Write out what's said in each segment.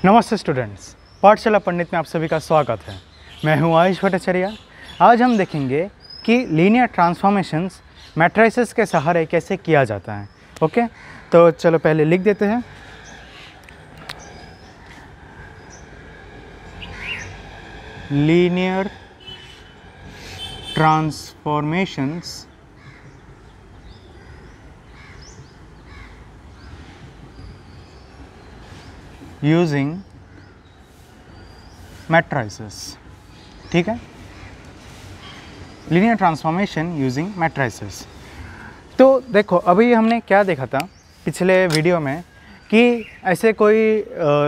नमस्ते स्टूडेंट्स, पाठशाला पंडित में आप सभी का स्वागत है। मैं हूं आयुष भट्टाचार्य। आज हम देखेंगे कि लीनियर ट्रांसफॉर्मेशंस मैट्रिसेस के सहारे कैसे किया जाता है। ओके, तो चलो पहले लिख देते हैं। Linear transformations using matrices. ठीक है, लीनियर ट्रांसफॉर्मेशन यूजिंग मैट्रिसेस। तो देखो, अभी हमने क्या देखा था पिछले वीडियो में कि ऐसे कोई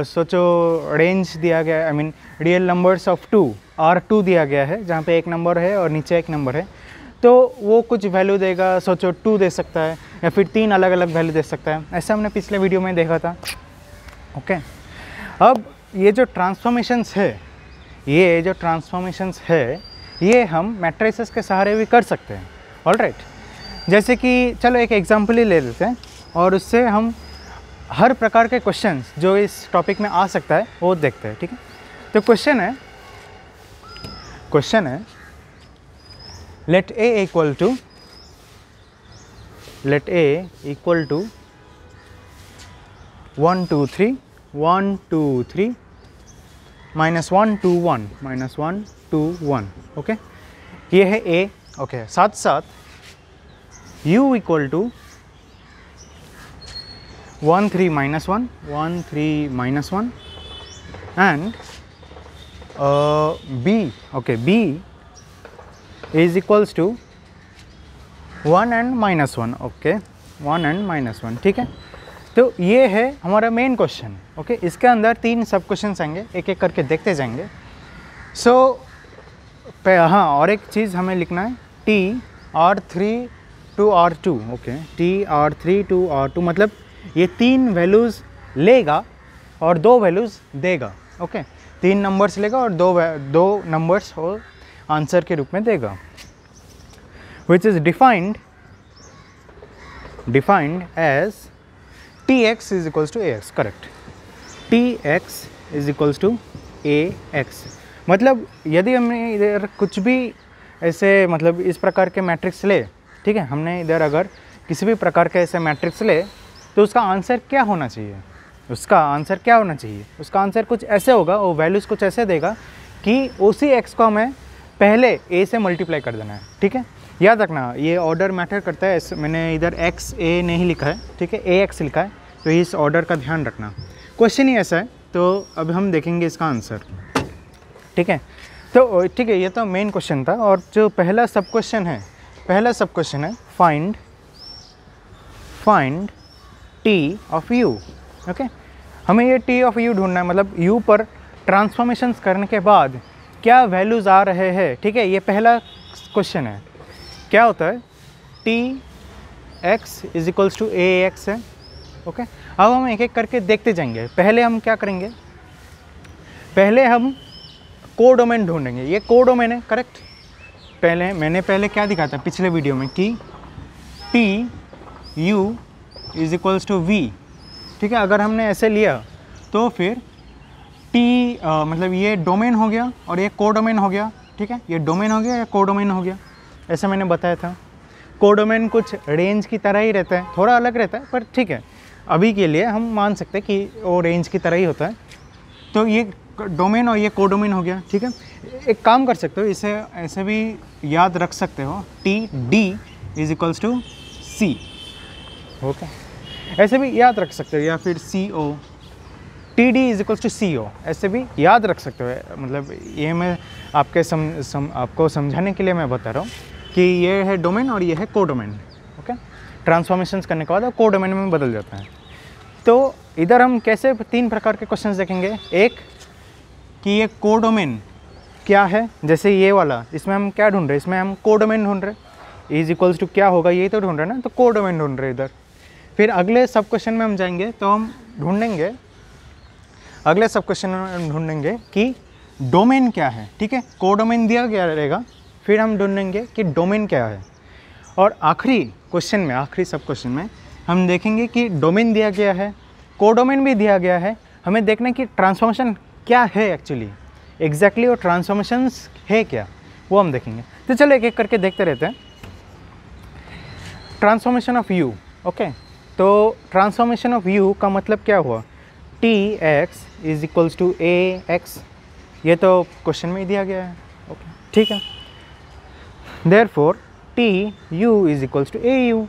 सोचो रेंज दिया गया है, I mean real numbers of 2 R2 दिया गया है, जहाँ पे एक नंबर है और नीचे एक नंबर है। तो वो कुछ वैल्यू देगा, सोचो 2 दे सकता है या फिर 3 अलग अलग वैल्यू दे सकता है। ऐसा हमने पिछले वीडियो में देखा था। ओके, अब ये जो ट्रांसफॉर्मेशंस है, ये हम मैट्रिसेस के सहारे भी कर सकते हैं। ऑलराइट, जैसे कि चलो एक एग्जांपल ही ले लेते हैं और उससे हम हर प्रकार के क्वेश्चंस जो इस टॉपिक में आ सकता है वो देखते हैं। ठीक है, तो क्वेश्चन है let a equal to 1 2 3 1 2 3 -1 2 1 okay, ये है a। ओके, साथ साथ u equal to 1 3 -1 1 3 -1 and b। Okay, b is equals to 1 and -1। Okay, 1 and -1। ठीक है, तो ये है हमारा मेन क्वेश्चन। ओके, इसके अंदर 3 सब क्वेश्चन आएंगे, एक एक करके देखते जाएंगे। हाँ, और एक चीज़ हमें लिखना है, TR3 to R2। Okay, TR3 to R2 मतलब ये 3 वैल्यूज़ लेगा और 2 वैल्यूज़ देगा। ओके, 3 नंबर्स लेगा और 2 नंबर्स और आंसर के रूप में देगा, which is defined as Tx is equals to Ax। Correct, Tx is equals to Ax। मतलब यदि हमने इधर कुछ भी ऐसे मतलब इस प्रकार के मैट्रिक्स ले, ठीक है, हमने इधर अगर किसी भी प्रकार के ऐसे मैट्रिक्स ले तो उसका आंसर क्या होना चाहिए? उसका आंसर कुछ ऐसे होगा, वो वैल्यूज़ कुछ ऐसे देगा कि उसी x को हमें पहले a से मल्टीप्लाई कर देना है। ठीक है, याद रखना ये ऑर्डर मैटर करता है। मैंने इधर x a नहीं लिखा है, ठीक है, ax लिखा है, तो इस ऑर्डर का ध्यान रखना। क्वेश्चन ही ऐसा है, तो अब हम देखेंगे इसका आंसर। ठीक है, तो ठीक है, ये तो मेन क्वेश्चन था। और जो पहला सब क्वेश्चन है find t of u। Okay, हमें ये t ऑफ u ढूंढना है, मतलब u पर ट्रांसफॉर्मेशंस करने के बाद क्या वैल्यूज़ आ रहे हैं। ठीक है, ये पहला क्वेश्चन है। क्या होता है, Tx is equals to Ax है। ओके, अब हम एक एक करके देखते जाएंगे। पहले हम क्या करेंगे, पहले हम कोडोमेन ढूंढेंगे। ये कोडोमेन है, करेक्ट। मैंने पहले क्या दिखाया था पिछले वीडियो में कि T U is equals to V। ठीक है, अगर हमने ऐसे लिया तो फिर T मतलब ये डोमेन हो गया और ये कोडोमेन हो गया। ठीक है, ये डोमेन हो गया या कोडोमेन हो गया, ऐसा मैंने बताया था। कोडोमेन कुछ रेंज की तरह ही रहता है, थोड़ा अलग रहता है, पर ठीक है, अभी के लिए हम मान सकते हैं कि वो रेंज की तरह ही होता है। तो ये डोमेन और ये कोडोमेन हो गया। ठीक है, एक काम कर सकते हो, इसे ऐसे भी याद रख सकते हो, TD is equals to C। Okay, ऐसे भी याद रख सकते हो, या फिर CO, TD is equals to CO, ऐसे भी याद रख सकते हो। मतलब ये मैं आपके आपको समझाने के लिए मैं बता रहा हूँ कि ये है डोमेन और ये है कोडोमेन। ओके, ट्रांसफॉर्मेशंस करने के बाद कोडोमेन में बदल जाता है। तो इधर हम कैसे 3 प्रकार के क्वेश्चंस देखेंगे। एक कि ये कोडोमेन क्या है, जैसे ये वाला, इसमें हम क्या ढूंढ रहे हैं, इसमें हम कोडोमेन ढूंढ रहे हैं। इज इक्वल्स टू क्या होगा, यही तो ढूंढ रहे हैं ना, तो कोडोमेन ढूंढ रहे हैं इधर। फिर अगले सब क्वेश्चन में हम जाएंगे तो हम ढूंढेंगे, अगले सब क्वेश्चन में हम ढूंढेंगे कि डोमेन क्या है। ठीक है, कोडोमेन दिया गया रहेगा, फिर हम ढूंढेंगे कि डोमेन क्या है। और आखिरी क्वेश्चन में, आखिरी सब क्वेश्चन में हम देखेंगे कि डोमेन दिया गया है, कोडोमेन भी दिया गया है, हमें देखना है कि ट्रांसफॉर्मेशन क्या है एक्चुअली, एग्जैक्टली वो ट्रांसफॉर्मेशंस है क्या, वो हम देखेंगे। तो चलो एक एक करके देखते रहते हैं। ट्रांसफॉर्मेशन ऑफ यू, ओके, तो ट्रांसफॉर्मेशन ऑफ यू का मतलब क्या हुआ, T X is equals to A X, ये तो क्वेश्चन में ही दिया गया है, ओके ठीक है। Therefore T U is equals to A U,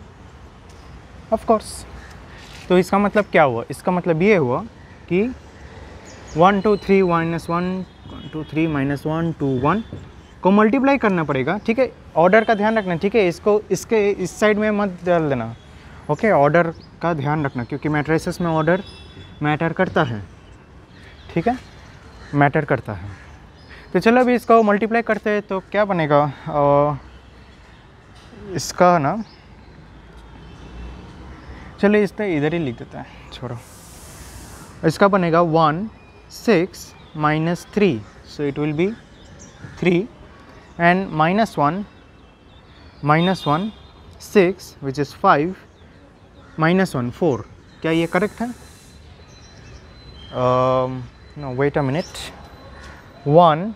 of course. तो इसका मतलब क्या हुआ, इसका मतलब ये हुआ कि 1 2 3 -1 1 2 3 -1 2 1 को मल्टीप्लाई करना पड़ेगा, ठीक है। ऑर्डर का ध्यान रखना, ठीक है, इसको इसके इस साइड में मत डाल देना, ओके, ऑर्डर का ध्यान रखना क्योंकि मैट्रिसेस में ऑर्डर मैटर करता है, ठीक है, मैटर करता है। तो चलो अभी इसको मल्टीप्लाई करते हैं तो क्या बनेगा, इसका ना, चलिए इसका इधर ही लिख देता है, छोड़ो। इसका बनेगा 1 6 -3, so it will be 3 and -1 6 which is 5 -1 4, क्या ये करेक्ट है? No wait a minute, 1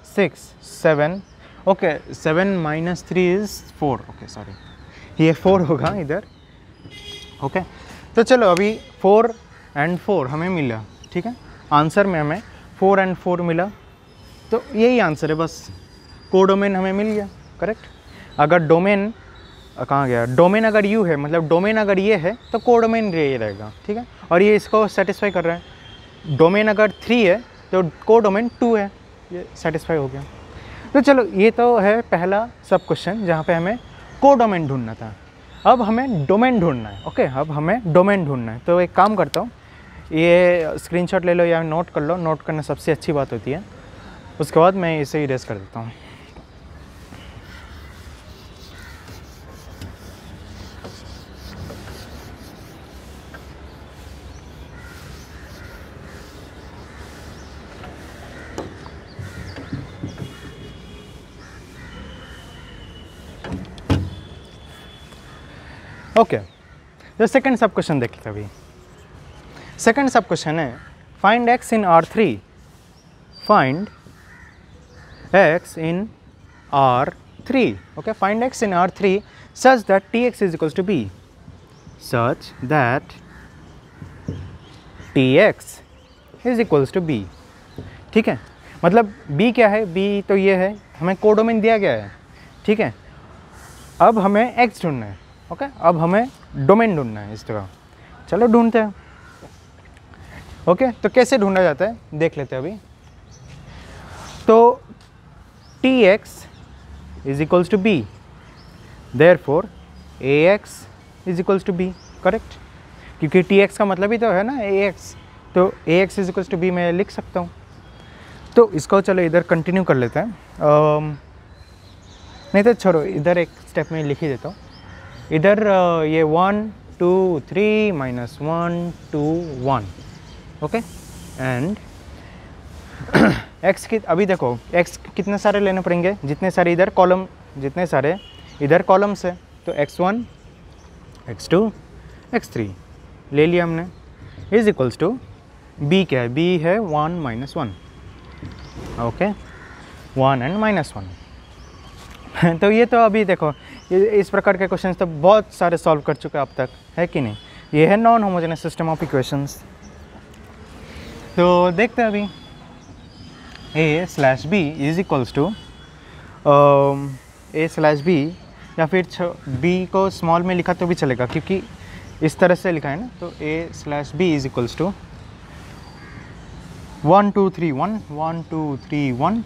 6 7, okay 7 -3 is 4, okay sorry, ये 4 होगा इधर, ओके। तो चलो अभी 4 and 4 हमें मिला, ठीक है, आंसर में हमें 4 and 4 मिला, तो यही आंसर है, बस कोडोमेन हमें मिल गया, करेक्ट। अगर डोमेन कहाँ गया, डोमेन अगर यू है, मतलब डोमेन अगर ये है तो कोडोमेन ये रहेगा, ठीक है, और ये इसको सेटिस्फाई कर रहा है। डोमेन अगर 3 है तो कोडोमेन 2 है, ये सेटिस्फाई हो गया। तो चलो ये तो है पहला सब क्वेश्चन जहाँ पे हमें कोडोमेन ढूंढना था। अब हमें डोमेन ढूंढना है, ओके, अब हमें डोमेन ढूंढना है। तो एक काम करता हूँ, ये स्क्रीनशॉट ले लो या नोट कर लो, नोट करना सबसे अच्छी बात होती है, उसके बाद मैं इसे इरेज कर देता हूँ। ओके, तो सेकंड सब क्वेश्चन देखते हैं अभी। सेकंड सब क्वेश्चन है find x in R3, find x in R3, okay, find x in R3 such that tx is equals to b, such that tx is equals to b, ठीक है। मतलब b क्या है, b तो ये है, हमें कोडोमेन दिया गया है, ठीक है। अब हमें x ढूंढना है, ओके, अब हमें डोमेन ढूंढना है इस तरह। चलो ढूंढते हैं, ओके। तो कैसे ढूंढा जाता है देख लेते हैं अभी। तो tx is equals to b, therefore ax is equals to b, correct, क्योंकि tx का मतलब ही तो है ना ax, तो ax is equals to b मैं लिख सकता हूँ। तो इसको चलो इधर कंटिन्यू कर लेते हैं, नहीं तो छोड़ो, इधर एक स्टेप में लिख ही देता हूँ। इधर ये 1 2 3 -1 2 1, ओके, एंड x की अभी देखो x कितने सारे लेने पड़ेंगे, जितने सारे इधर कॉलम, जितने सारे इधर कॉलम्स है, तो x1 x2 x3 ले लिया हमने, इज इक्वल्स टू b, क्या है, b है 1 -1, ओके, 1 and -1। तो ये तो अभी देखो इस प्रकार के क्वेश्चंस तो बहुत सारे सॉल्व कर चुके अब तक, है कि नहीं। ये है non homogeneous system of equations. तो देखते हैं अभी, a/b is equals to a/b, या फिर b को स्मॉल में लिखा तो भी चलेगा क्योंकि इस तरह से लिखा है ना। तो a/b इज इक्वल्स टू 1 2 3 1 1 2 3 1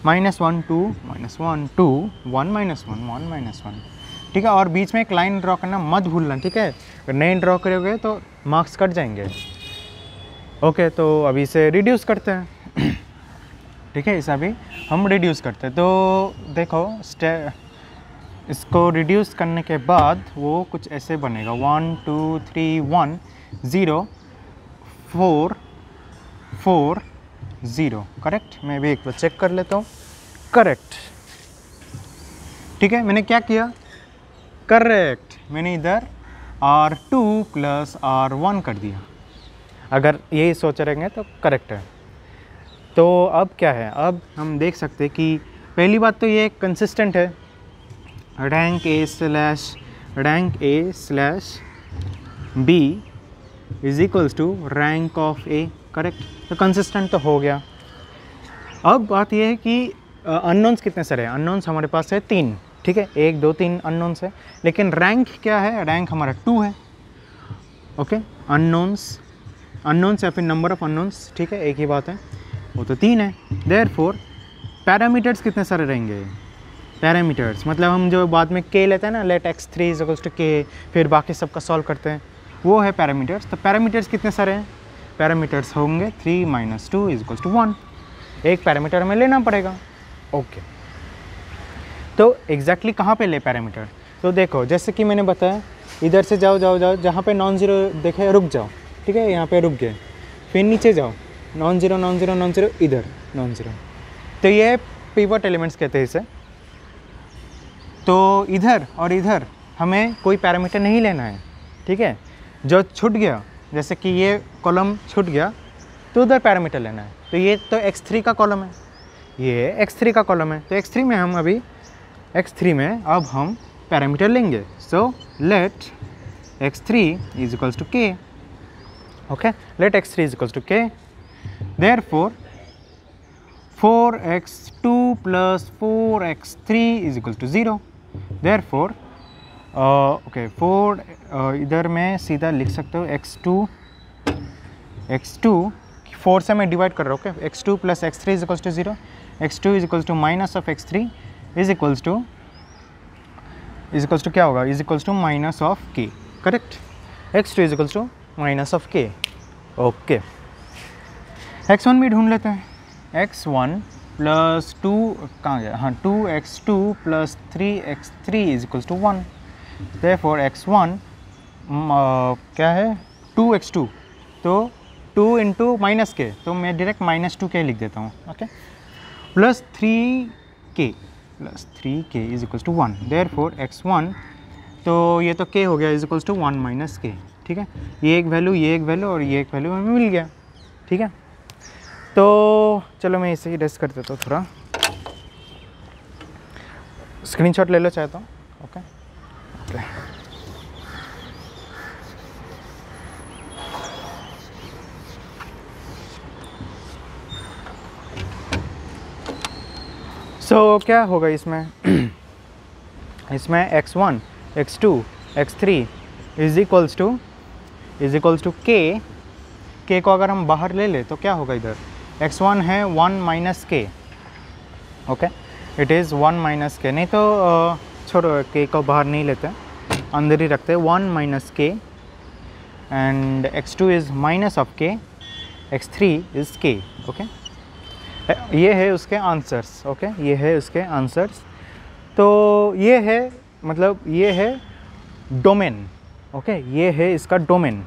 -1 2 -1 2 1 -1 1 -1, ठीक है। और बीच में एक लाइन ड्रॉ करना मत भूलना, ठीक है, अगर नहीं ड्रॉ करोगे तो मार्क्स कट जाएंगे, ओके। तो अभी इसे रिड्यूस करते हैं, ठीक है, इसे अभी हम रिड्यूस करते हैं। तो देखो इसको रिड्यूस करने के बाद वो कुछ ऐसे बनेगा, 1 2 3 1 0 4 4 0, करेक्ट। मैं भी एक बार चेक कर लेता हूँ, करेक्ट, ठीक है। मैंने क्या किया, करेक्ट, मैंने इधर R2 + R1 कर दिया। अगर यही सोच रहेंगे तो करेक्ट है। तो अब क्या है, अब हम देख सकते हैं कि पहली बात तो ये कंसिस्टेंट है, rank A slash B is equals to rank of A, correct. तो कंसिस्टेंट तो हो गया। अब बात ये है कि अननोन्स कितने सारे हैं, अननोन्स हमारे पास है 3, ठीक है, 1 2 3 अननोन्स है, लेकिन रैंक क्या है, रैंक हमारा 2 है, ओके। अननोन्स या फिर नंबर ऑफ अननोन्स, ठीक है, एक ही बात है, वो तो 3 है। देयरफॉर पैरामीटर्स कितने सारे रहेंगे, पैरामीटर्स मतलब हम जो बाद में k लेते हैं ना, let x3 is equals to k, फिर बाकी सबका सॉल्व करते हैं, वो है पैरामीटर्स। तो पैरामीटर्स कितने सारे हैं, पैरामीटर्स होंगे 3 - 2 इज इक्वल्स टू 1, एक पैरामीटर हमें लेना पड़ेगा, ओके। तो एग्जैक्टली कहाँ पे ले पैरामीटर, तो देखो जैसे कि मैंने बताया, इधर से जाओ जाओ जाओ, जहाँ पे नॉन ज़ीरो देखे रुक जाओ, ठीक है, यहाँ पे रुक गए, फिर नीचे जाओ, non zero non zero non zero, इधर नॉन ज़ीरो, तो ये पिवट एलिमेंट्स कहते हैं इसे। तो इधर और इधर हमें कोई पैरामीटर नहीं लेना है, ठीक है। जो छूट गया, जैसे कि ये कॉलम छूट गया, तो उधर पैरामीटर लेना है। तो ये तो x3 का कॉलम है, ये x3 का कॉलम है, तो x3 में हम अभी x3 में अब हम पैरामीटर लेंगे। So let x3 is equals to k, okay, let x3 is equals to k, therefore 4x2 + 4x3 is equals to 0, therefore okay 4 इधर मैं सीधा लिख सकता हूँ x2 4 से मैं डिवाइड कर रहा हूँ, okay, x2 + x3 is equals to 0, x2 is equals to minus of x3 is equals to क्या होगा, is equals to minus of k, correct. x2 is equals to minus of k, okay. x1 भी ढूंढ लेते हैं, x1 + 2 कहाँ गया, हाँ 2x2 + 3x3 is equals to 1, therefore x1 क्या है 2x2, तो 2 × -k, तो मैं डायरेक्ट -2k लिख देता हूँ, okay, + 3k is equals to 1, therefore x1, तो ये तो k हो गया, इज इक्वल्स टू 1 - k, ठीक है। ये एक वैल्यू, ये एक वैल्यू और ये एक वैल्यू हमें मिल गया, ठीक है। तो चलो मैं इसे ही रेस्ट कर देता हूँ, थोड़ा स्क्रीनशॉट ले लो चाहे तो, ओके ओके। सो क्या होगा इसमें इसमें x1 x2 x3 is equals to k को अगर हम बाहर ले ले तो क्या होगा, इधर x1 है 1 - k, okay, it is 1 - k, नहीं तो छोड़ो k को बाहर नहीं लेते, अंदर ही रखते हैं, 1 - k, and x2 is minus of k, x3 is k, okay. ये है उसके आंसर्स, ओके, ये है उसके आंसर्स। तो ये है मतलब ये है डोमेन, ओके, ये है इसका डोमेन।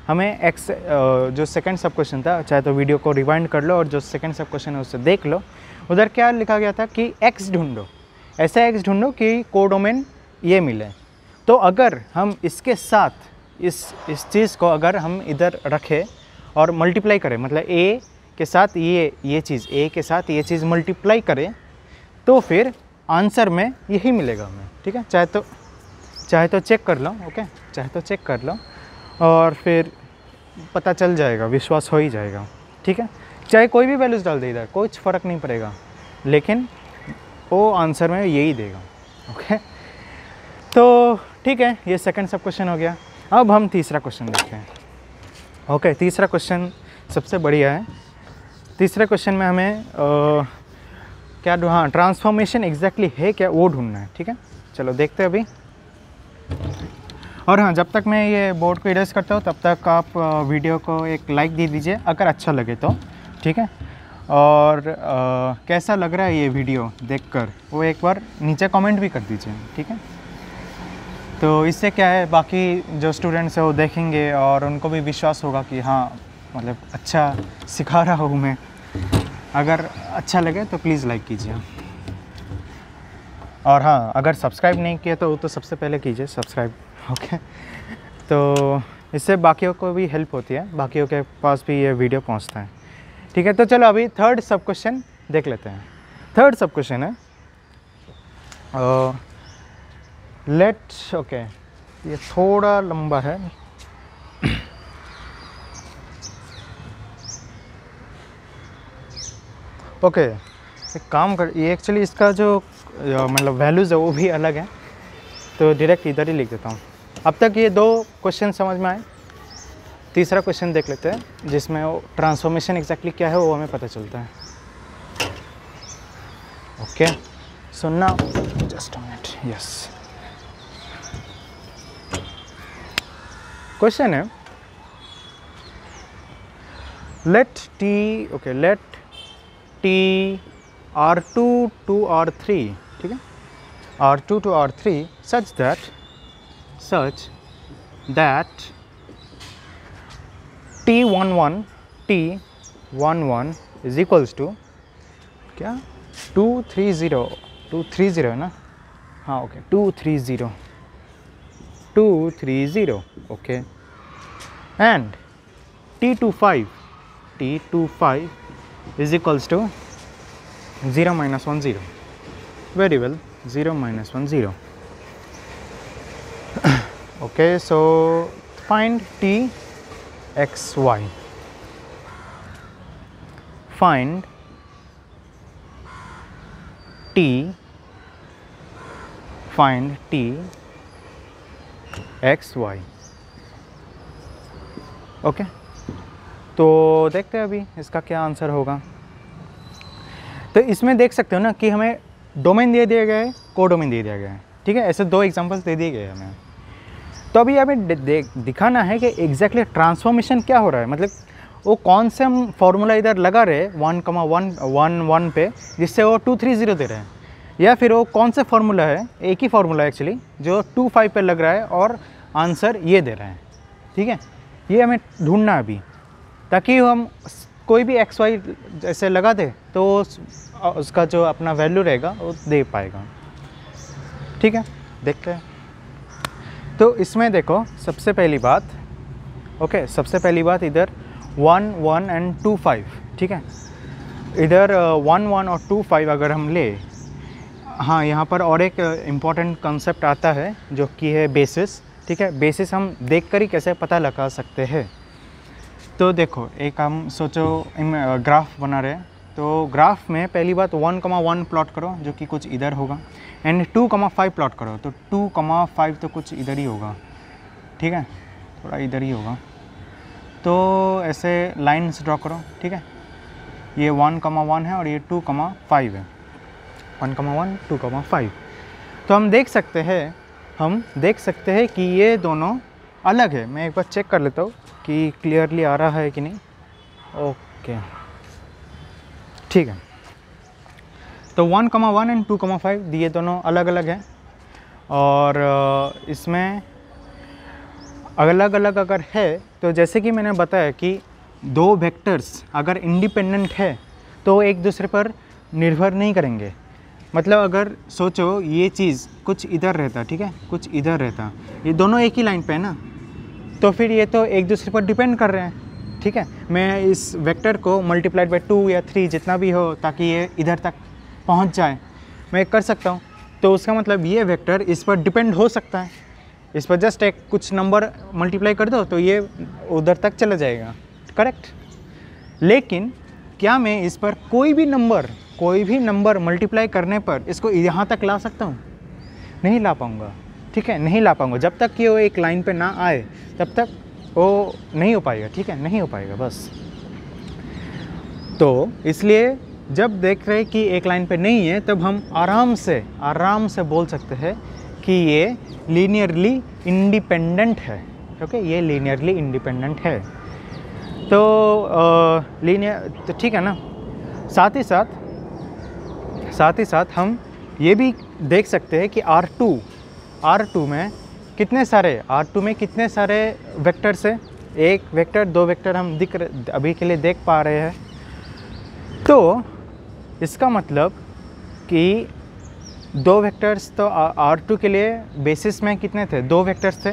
हमें x जो सेकंड सब क्वेश्चन था, चाहे तो वीडियो को रिवाइंड कर लो और जो सेकंड सब क्वेश्चन है उससे देख लो, उधर क्या लिखा गया था कि x ढूंढो, ऐसा x ढूंढो कि कोडोमेन ये मिले। तो अगर हम इसके साथ इस चीज़ को अगर हम इधर रखें और मल्टीप्लाई करें, मतलब a के साथ ये चीज़, a के साथ ये चीज़ मल्टीप्लाई करें, तो फिर आंसर में यही मिलेगा हमें, ठीक है। चाहे तो चेक कर लो, ओके, चाहे तो चेक कर लो और फिर पता चल जाएगा, विश्वास हो ही जाएगा, ठीक है। चाहे कोई भी वैल्यूज़ डाल दे इधर, कुछ फ़र्क नहीं पड़ेगा, लेकिन वो आंसर में यही देगा, ओके। तो ठीक है, ये सेकंड सब क्वेश्चन हो गया। अब हम तीसरा क्वेश्चन देखते हैं, ओके। तीसरा क्वेश्चन सबसे बढ़िया है। तीसरे क्वेश्चन में हमें क्या हाँ ट्रांसफॉर्मेशन एग्जैक्टली है क्या, वो ढूंढना है, ठीक है। चलो देखते हैं अभी। और हाँ, जब तक मैं ये बोर्ड को इरेज करता हूँ तब तक आप वीडियो को एक लाइक दे दीजिए अगर अच्छा लगे तो, ठीक है। और कैसा लग रहा है ये वीडियो देखकर वो एक बार नीचे कमेंट भी कर दीजिए, ठीक है। तो इससे क्या है, बाकी जो स्टूडेंट्स हैं वो देखेंगे और उनको भी विश्वास होगा कि हाँ मतलब अच्छा सिखा रहा हूँ मैं। अगर अच्छा लगे तो प्लीज़ लाइक कीजिए, और हाँ अगर सब्सक्राइब नहीं किया तो वो तो सबसे पहले कीजिए सब्सक्राइब, ओके। तो इससे बाकियों को भी हेल्प होती है, बाकियों के पास भी ये वीडियो पहुंचता है। ठीक है, तो चलो अभी थर्ड सब क्वेश्चन देख लेते हैं। थर्ड सब क्वेश्चन है लेट ओके, ये थोड़ा लंबा है। ओके, एक काम कर, ये एक्चुअली इसका जो मतलब वैल्यूज़ है वो भी अलग है, तो डायरेक्ट इधर ही लिख देता हूँ। अब तक ये दो क्वेश्चन समझ में आए, तीसरा क्वेश्चन देख लेते हैं जिसमें वो ट्रांसफॉर्मेशन एग्जैक्टली क्या है वो हमें पता चलता है। Okay, so now just a minute, yes. Question है late t r2 to r3, ठीक है, r2 to r3 such that t11 is equals to क्या 230 है ना, हाँ okay 230 okay, and t25 is equals to 0 minus 1 0, very well, 0 minus 1 0. Okay, so find t x y, find t x y. Okay, तो देखते हैं अभी इसका क्या आंसर होगा। तो इसमें देख सकते हो ना कि हमें डोमेन दे दिया गया है, कोडोमेन दे दिया गया है, ठीक है, ऐसे दो एग्जांपल्स दे दिए गए हैं हमें। तो अभी हमें दिखाना है कि एग्जैक्टली ट्रांसफॉर्मेशन क्या हो रहा है, मतलब वो कौन से हम फार्मूला इधर लगा रहे 1,1,1 पे जिससे वो 230 दे रहे हैं, या फिर वो कौन से फार्मूला है, एक ही फार्मूला एक्चुअली जो 25 पे लग रहा है और आंसर ये दे रहा है। ठीक है, ये हमें ढूंढना है अभी, ताकि हम कोई भी एक्स वाई जैसे लगा दे तो उसका जो अपना वैल्यू रहेगा वो दे पाएगा। ठीक है, देखते हैं। तो इसमें देखो सबसे पहली बात, ओके, सबसे पहली बात इधर 1 1 एंड 2 5, ठीक है, इधर 1 1 और 2 5 अगर हम ले, हाँ यहाँ पर और एक इम्पॉर्टेंट कंसेप्ट आता है जो कि है बेसिस। ठीक है, बेसिस हम देखकर ही कैसे पता लगा सकते हैं। तो देखो, एक हम सोचो ग्राफ बना रहे हैं, तो ग्राफ में पहली बात 1,1 प्लॉट करो जो कि कुछ इधर होगा, एंड 2,5 प्लॉट करो, तो 2,5 तो कुछ इधर ही होगा। ठीक है, थोड़ा इधर ही होगा, तो ऐसे लाइन्स ड्रॉ करो। ठीक है, ये 1,1 है और ये 2,5 है, 1,1 2,5। तो हम देख सकते हैं कि ये दोनों अलग है। मैं एक बार चेक कर लेता हूँ कि क्लियरली आ रहा है कि नहीं। ओके, ठीक है, तो 1,1 एंड 2,5 ये दोनों अलग अलग हैं, और इसमें अलग अलग अगर है तो जैसे कि मैंने बताया कि दो वेक्टर्स अगर इंडिपेंडेंट है तो एक दूसरे पर निर्भर नहीं करेंगे। मतलब अगर सोचो ये चीज़ कुछ इधर रहता, ठीक है, कुछ इधर रहता, ये दोनों एक ही लाइन पे है ना, तो फिर ये तो एक दूसरे पर डिपेंड कर रहे हैं। ठीक है, मैं इस वेक्टर को मल्टीप्लाइड बाय 2 या 3 जितना भी हो ताकि ये इधर तक पहुंच जाए, मैं कर सकता हूं। तो उसका मतलब ये वेक्टर इस पर डिपेंड हो सकता है, इस पर जस्ट एक कुछ नंबर मल्टीप्लाई कर दो तो ये उधर तक चला जाएगा, करेक्ट। लेकिन क्या मैं इस पर कोई भी नंबर मल्टीप्लाई करने पर इसको यहाँ तक ला सकता हूँ? नहीं ला पाऊँगा। ठीक है, नहीं ला पाऊँगा, जब तक कि वो एक लाइन पे ना आए तब तक वो नहीं हो पाएगा। ठीक है, नहीं हो पाएगा बस। तो इसलिए जब देख रहे कि एक लाइन पे नहीं है तब हम आराम से बोल सकते हैं कि ये लीनियरली इंडिपेंडेंट है। ओके, ये लीनियरली इंडिपेंडेंट है। तो लीनियर, तो ठीक है ना। साथ ही साथ हम ये भी देख सकते हैं कि R2 में कितने सारे वेक्टर्स हैं। एक वेक्टर, दो वेक्टर हम अभी के लिए देख पा रहे हैं। तो इसका मतलब कि दो वेक्टर्स, तो R2 के लिए बेसिस में कितने थे? 2 वेक्टर्स थे,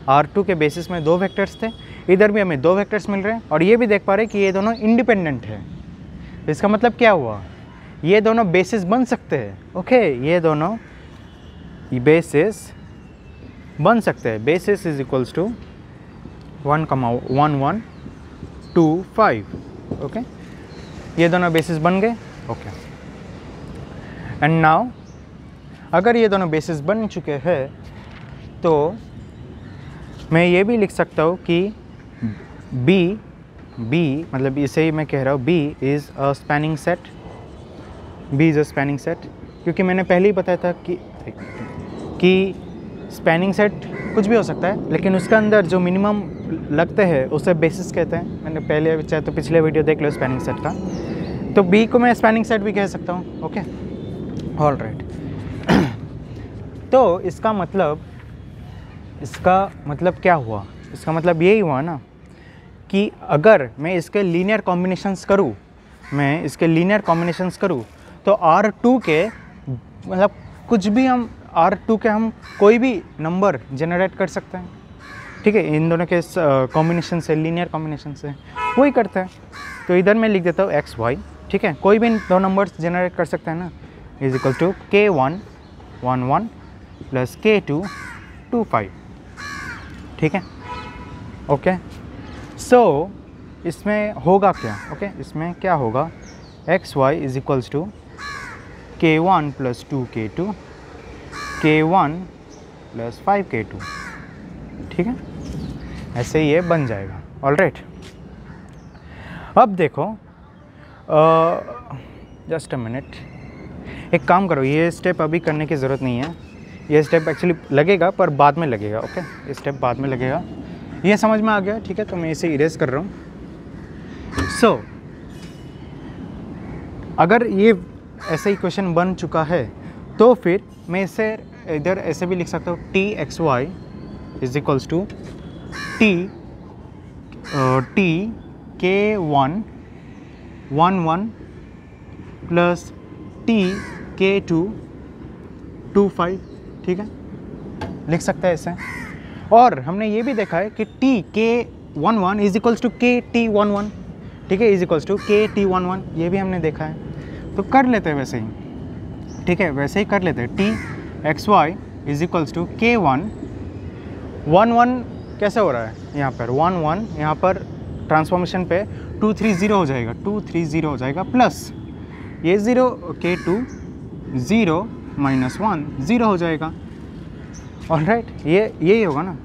R2 के बेसिस में 2 वेक्टर्स थे, इधर भी हमें 2 वेक्टर्स मिल रहे हैं और ये भी देख पा रहे हैं कि ये दोनों इंडिपेंडेंट है। तो इसका मतलब क्या हुआ, ये दोनों बेसिस बन सकते हैं। ओके, ये दोनों बेसिस बन सकते हैं। Basis is equals to 1, 1, 1, 2, 5। Okay, ये दोनों बेसिस बन गए। ओके, एंड नाउ अगर ये दोनों बेसिस बन चुके हैं तो मैं ये भी लिख सकता हूँ कि B मतलब इसे ही मैं कह रहा हूँ B is a spanning set. B is a spanning set, क्योंकि मैंने पहले ही बताया था कि स्पैनिंग सेट कुछ भी हो सकता है, लेकिन उसके अंदर जो मिनिमम लगते हैं उसे बेसिस कहते हैं। मैंने पहले चाहे तो पिछले वीडियो देख लो स्पैनिंग सेट का। तो B को मैं स्पैनिंग सेट भी कह सकता हूँ। Okay, all right. तो इसका मतलब क्या हुआ, इसका मतलब यही हुआ ना कि अगर मैं इसके लीनियर कॉम्बिनेशंस करूँ तो R2 के मतलब कुछ भी हम R2 के हम कोई भी नंबर जनरेट कर सकते हैं। ठीक है, इन दोनों के कॉम्बिनेशन से, लीनियर कॉम्बिनेशन से वही करते हैं। तो इधर मैं लिख देता हूँ XY। ठीक है, कोई भी 2 नंबर्स जनरेट कर सकते हैं ना, is equal to K1 1 1 plus K2 2 5। ठीक है, ओके। सो इसमें होगा क्या, ओके इसमें क्या होगा, XY is equals to K1 plus 2K2 K1 plus 5K2। ठीक है, ऐसे ये बन जाएगा। ऑल राइट, अब देखो जस्ट अ मिनट, एक काम करो, ये स्टेप अभी करने की ज़रूरत नहीं है। ये स्टेप एक्चुअली लगेगा पर बाद में लगेगा। ओके, ये स्टेप बाद में लगेगा। ये समझ में आ गया? ठीक है, तो मैं इसे इरेज कर रहा हूँ। सो अगर ये ऐसे इक्वेशन बन चुका है तो फिर मैं इसे इधर ऐसे भी लिख सकता हूँ, TXY is equals to T K1 1 1 plus TK2 2 5। ठीक है, लिख सकते हैं ऐसे। और हमने ये भी देखा है कि TK11 is equals to KT11। ठीक है, इज इक्वल्स टू KT11, ये भी हमने देखा है। तो कर लेते हैं वैसे ही। ठीक है, वैसे ही कर लेते हैं। TXY is equals to K1 1 1 कैसे हो रहा है यहाँ पर 1 1, यहाँ पर ट्रांसफॉर्मेशन पे 2 3 0 हो जाएगा, 2 3 0 हो जाएगा, प्लस ये 0 K2 0 माइनस 1 0 हो जाएगा। ऑल राइट, ये यही होगा ना।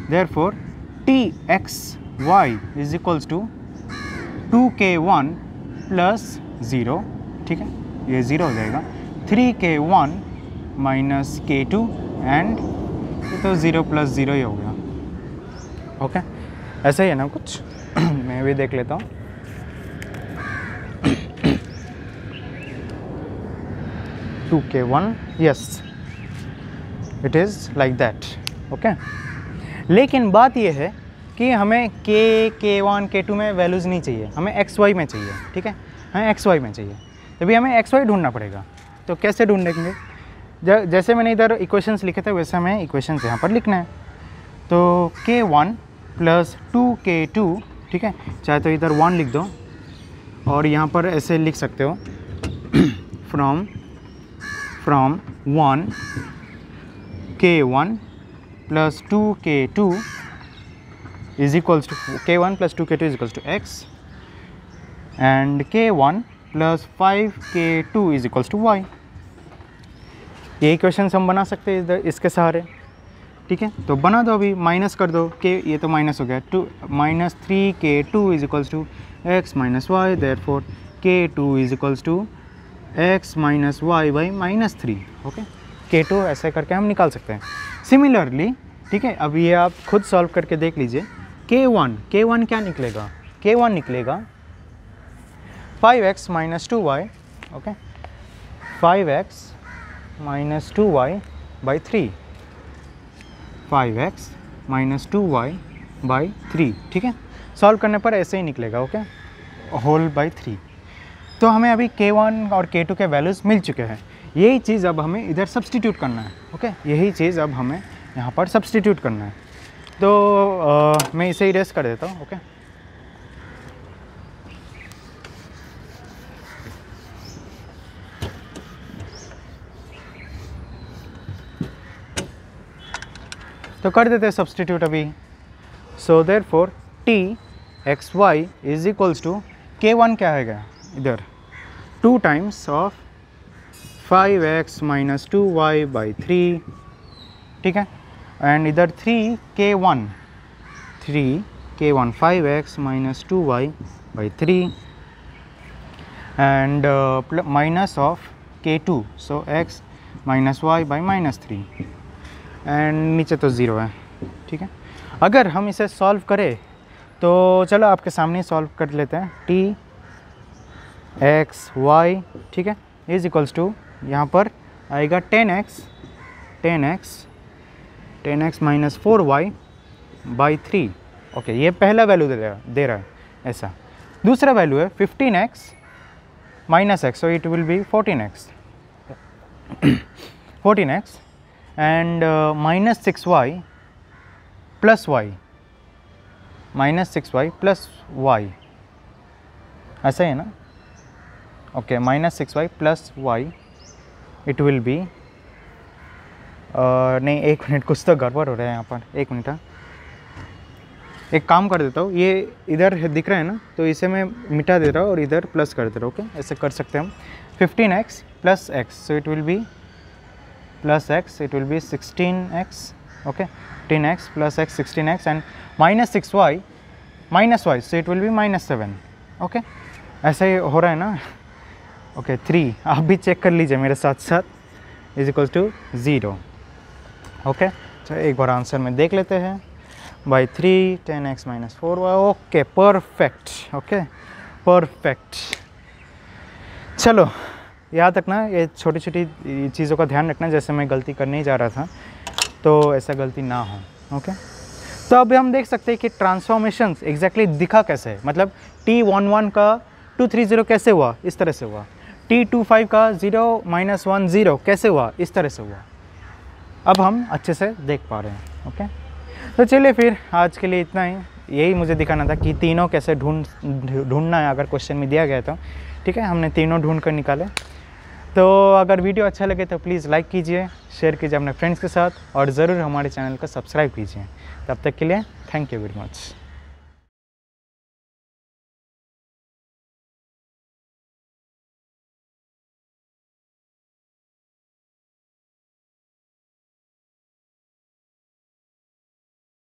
Therefore TXY is equals to 2K1 plus 0। ठीक है, ये 0 हो जाएगा, 3K1 माइनस K2 एंड तो 0 प्लस 0 ही हो गया। ओके, ऐसा ही है ना कुछ। मैं भी देख लेता हूँ। K1, yes, it is like that. Okay, लेकिन बात यह है कि हमें K1 K2 में वैल्यूज़ नहीं चाहिए, हमें XY में चाहिए। ठीक है, हमें XY में चाहिए, तभी हमें XY ढूंढना पड़ेगा। तो कैसे ढूंढेंगे, जैसे मैंने इधर इक्वेशंस लिखे थे वैसे हमें इक्वेशंस यहाँ पर लिखना है। तो K1 प्लस 2K2, ठीक है, चाहे तो इधर 1 लिख दो और यहाँ पर ऐसे लिख सकते हो, from 1 K1 plus 2K2 is equals to K1 plus 2K2 is equals to X and K1 plus 5K2 is equals to Y। ये इक्वेशन हम बना सकते हैं इधर इसके सहारे। ठीक है, तो बना दो, अभी माइनस कर दो, के ये तो माइनस हो गया, 2 minus 3K2 is equals to X minus Y. Therefore K2 is equals to X minus Y by minus 3। ओके, K2 ऐसे करके हम निकाल सकते हैं। सिमिलरली, ठीक है, अब ये आप खुद सॉल्व करके देख लीजिए। K1 क्या निकलेगा, K1 निकलेगा 5X minus 2Y। Okay, 5X minus 2Y by 3, 5X minus 2Y by 3। ठीक है, सॉल्व करने पर ऐसे ही निकलेगा। Okay, whole by 3। तो हमें अभी K1 और K2 के वैल्यूज़ मिल चुके हैं। यही चीज़ अब हमें इधर सब्सटीट्यूट करना है। ओके, यही चीज़ अब हमें यहाँ पर सब्सटीट्यूट करना है। तो मैं इसे इरेज कर देता हूँ। ओके, तो कर देते हैं सब्सटीट्यूट अभी। So therefore T X Y is equals to k1 क्या आएगा इधर 2 times of 5x minus 2y by 3, ठीक है, एंड इधर 3k1 5x minus 2y by 3 and minus of k2 so x minus y by minus 3 and नीचे तो zero है, ठीक है। अगर हम इसे सॉल्व करें तो चलो आपके सामने सॉल्व कर लेते हैं। टी एक्स वाई, ठीक है, इज इक्वल्स टू यहाँ पर आएगा 10x minus 4y by 3। Okay, ये पहला वैल्यू दे रहा है ऐसा। दूसरा वैल्यू है 15x minus x, so it will be 14x and minus 6y plus y, minus 6y plus y, ऐसा है ना। Okay, minus 6y plus y it will be नहीं, एक मिनट, कुछ तो गड़बड़ हो रहा है यहाँ पर, एक मिनट। हाँ, एक काम कर देता हूँ, ये इधर दिख रहा है ना, तो इसे मैं मिटा दे रहा हूँ और इधर प्लस कर दे रहा हूँ। ओके, ऐसे कर सकते हैं हम। 15x plus x, so it will be plus x, it will be 16x। Okay, 10x plus x 16x and minus 6y minus y, so it will be minus 7। Okay, ऐसे ही हो रहा है ना। ओके, 3 आप भी चेक कर लीजिए मेरे साथ साथ, इज इक्वल टू 0। ओके, तो एक बार आंसर में देख लेते हैं। By 3 10x minus 4y। Okay, perfect. Okay, perfect. चलो, यहाँ तक ना ये छोटी छोटी चीज़ों का ध्यान रखना, जैसे मैं गलती करने ही जा रहा था तो ऐसा गलती ना हो। ओके, तो अभी हम देख सकते हैं कि ट्रांसफॉर्मेशंस एग्जैक्टली दिखा कैसे है। मतलब T11 का 230 कैसे हुआ, इस तरह से हुआ। T25 का 0 माइनस 1 0 कैसे हुआ, इस तरह से हुआ। अब हम अच्छे से देख पा रहे हैं। ओके, तो चलिए फिर आज के लिए इतना ही। यही मुझे दिखाना था कि तीनों कैसे ढूंढना है, अगर क्वेश्चन में दिया गया तो। ठीक है, हमने तीनों ढूंढ कर निकाले। तो अगर वीडियो अच्छा लगे तो प्लीज़ लाइक कीजिए, शेयर कीजिए अपने फ्रेंड्स के साथ और ज़रूर हमारे चैनल को सब्सक्राइब कीजिए। तब तक के लिए थैंक यू वेरी मच।